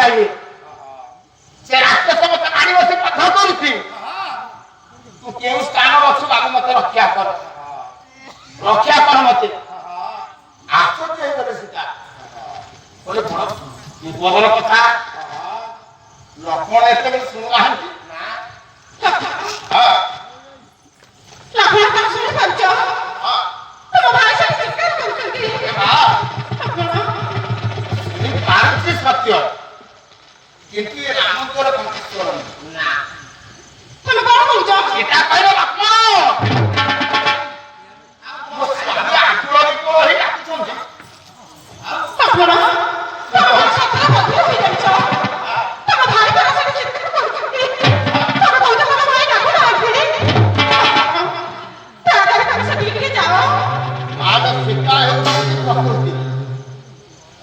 ପାଇବେ ସେ ରାକ୍ଷସ ମତେ ମାରି ବସି ପଥ କରୁଛି ତୁ କେଉଁ ସ୍ଥାନରେ ଅଛୁ ବାବୁ ମତେ ରକ୍ଷା କର ମତେ ଆଶ୍ଚର୍ଯ୍ୟ ହେଇଗଲେ ସୀତା ଗୋଟେ ବଡ ବିପଦର କଥା ଲକ୍ଷ୍ମଣ ଏତେବେଳେ ଶୁଣୁନାହାନ୍ତି ସତ୍ୟ କିନ୍ତୁ ଏ ରାମଙ୍କର କଣ୍ଠସ୍ୱର ନା ତମେ କଣ କହୁଛ ଏଟା କହିଲ ଲକ୍ଷ୍ମଣ ମୋ ସ୍ୱାମୀ ଆକୁଳ ବିକଳ ହେଇ ଡାକୁଛନ୍ତି ଲକ୍ଷ୍ମଣ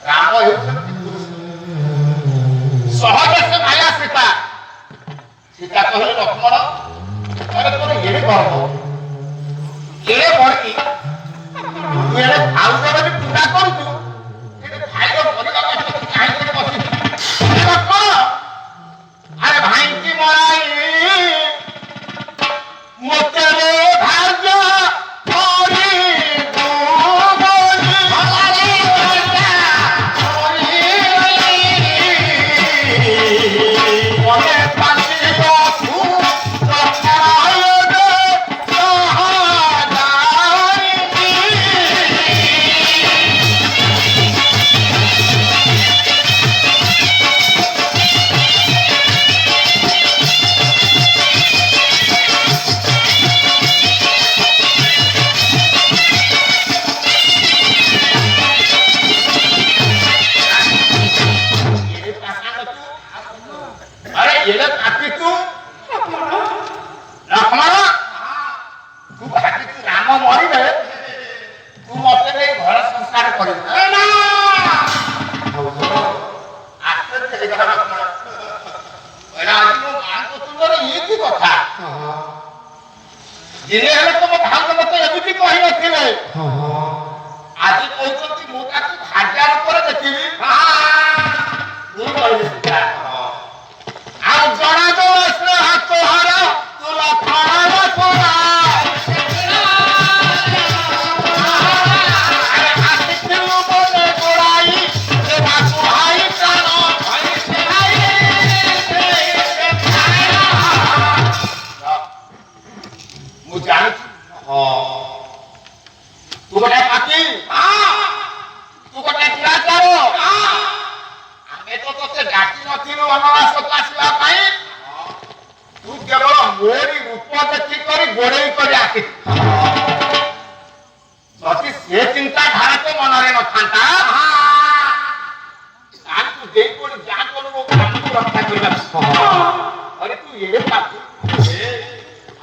ରାମ ହେଉଛନ୍ତି ସହଜ ସେ ମାୟା ସୀତା କହିଲେ ଲକ୍ଷ୍ମଣ ତୋର ଏଡେ ଗର୍ବ ଏଡେ ବଢି ତୁ ଏଡେ ଭାଉଜର ବି ପୂଜା କରୁଛୁ ଭାଇର ପରିବାର କାହିଁକି ବସିଛୁ ଲକ୍ଷ୍ମଣ ଆରେ ଭାଇଙ୍କି ମରାଇ ମୋତେ ଭାଉଜ ଦିନେ ହେଲେ ତମ ଭାଉଜ ମତେ ଏମିତି କହିନଥିଲେ ଆଜି କହୁଛନ୍ତି ମୁଁ ତାକୁ ଭାଗ୍ୟ ଉପରେ ଦେଖିବି ଆଉ ଜଣା ଦୋଷ ହାତ ହର ତୁଲା ଫଳ ପରା तू गोटे पापी तू गोटे दुराचार आमे तो तोते डाकी नथिलु वनवास आसीबा पई तू केवल मोरी रूप देखि करी गोड़ेई करी आसी जति से चिंता धारा तो मनरे न थांता आज तू देई कोडी जा कोन वो काम को रक्षा करबा अरे तू ये पापी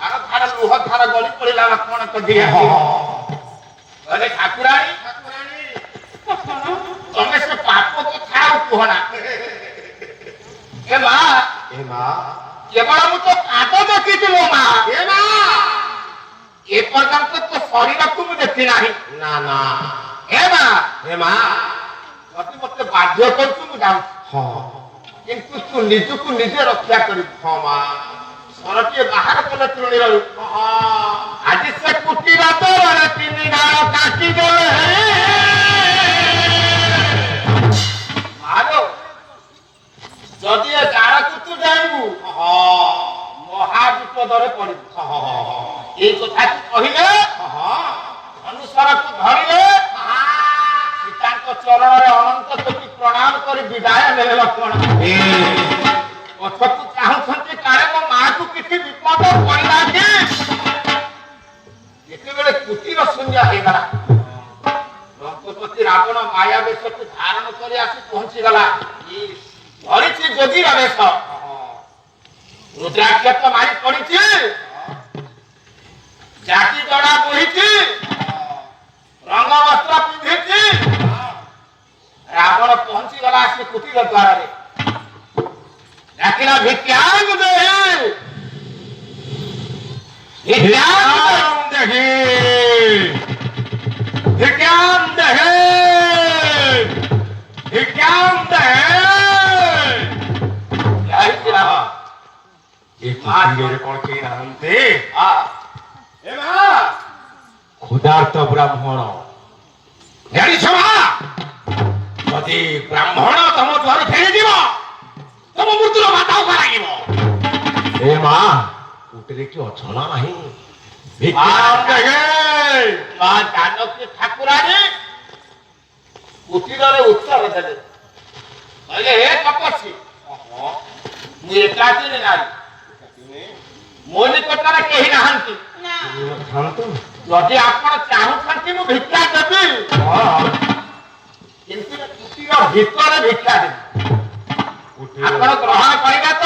आर थारा लोह थारा गली पड़िला कोन तो दिया अरे ठाकुराणी तमे से पाप को थाउ कोहना ए मां केवल मु तो काटो देखि दिलो मां ए पर्यंत तो शरीर को मु देखि नाही ना ए मां अति मते बाध्य कर तू मु जाऊ किंतु तू निजु को निजे रक्षा करी मां सरटी बाहर कले त्रुणी रहू आज से कुटी रात रे तीन गाल काटी देले मारो जदि ए गार को तू जाइबू महा विपदरे पड़ी ए कथा तू कहिले अनुसार तू धरिले सीतांक चरण रे अनंत कोटि प्रणाम करी विदाय लेले लक्ष्मण कथकु चाहुछंती कारे मो मां को किछि विपद पड़िला के जेतेबेले कुटीर शून्य हेगला लंकोपति रावण माया वेश को धारण करी आसी पहुंची गला धरिछि जोगी वेश रुद्राक्ष तो मारी पड़िछि जाति जड़ा बोहिछि रंग वस्त्र पिंधिछि रावण पहुंची गला आसी कुटीर द्वार रे डाकिला भिक्षांग दे भिक्षांग दे भिक्षांग दे भिक्षांग दे କୁଟୀରରେ କଣ କେହି ନାହାନ୍ତି? ଏ ମା ক্ষুধার্ত ব্রাহ্মণ ଜାଣିଛ ମା ଯଦି ବ୍ରାହ୍ମଣ ତମ ଦ୍ୱାର ଫେରିଯିବ ତମ ମୃତ୍ୟୁର ଭାତ କରାଯିବ। এ মা কুটিরে কি অଛ না ନାହିଁ? ମା ଜାନକୀ ଠାକୁରାଣୀ କୁଟୀରରେ ଉତ୍ତର ଦେଲେ କହିଲେ ହେ ତପସ୍ୱୀ ମୁଁ ଏକାକିନୀ ନାରୀ ମୋ ନିକଟରେ କେହି ନାହାନ୍ତି। ଥାନ୍ତୁ। ଯଦି ଆପଣ ଚାହୁଁଛନ୍ତି ମୁଁ ଭିକ୍ଷା ଦେବି କିନ୍ତୁ କୁଟୀର ଭିତରେ ଭିକ୍ଷା ଦେବି। ଆପଣ ଗ୍ରହଣ କରିବା ତ?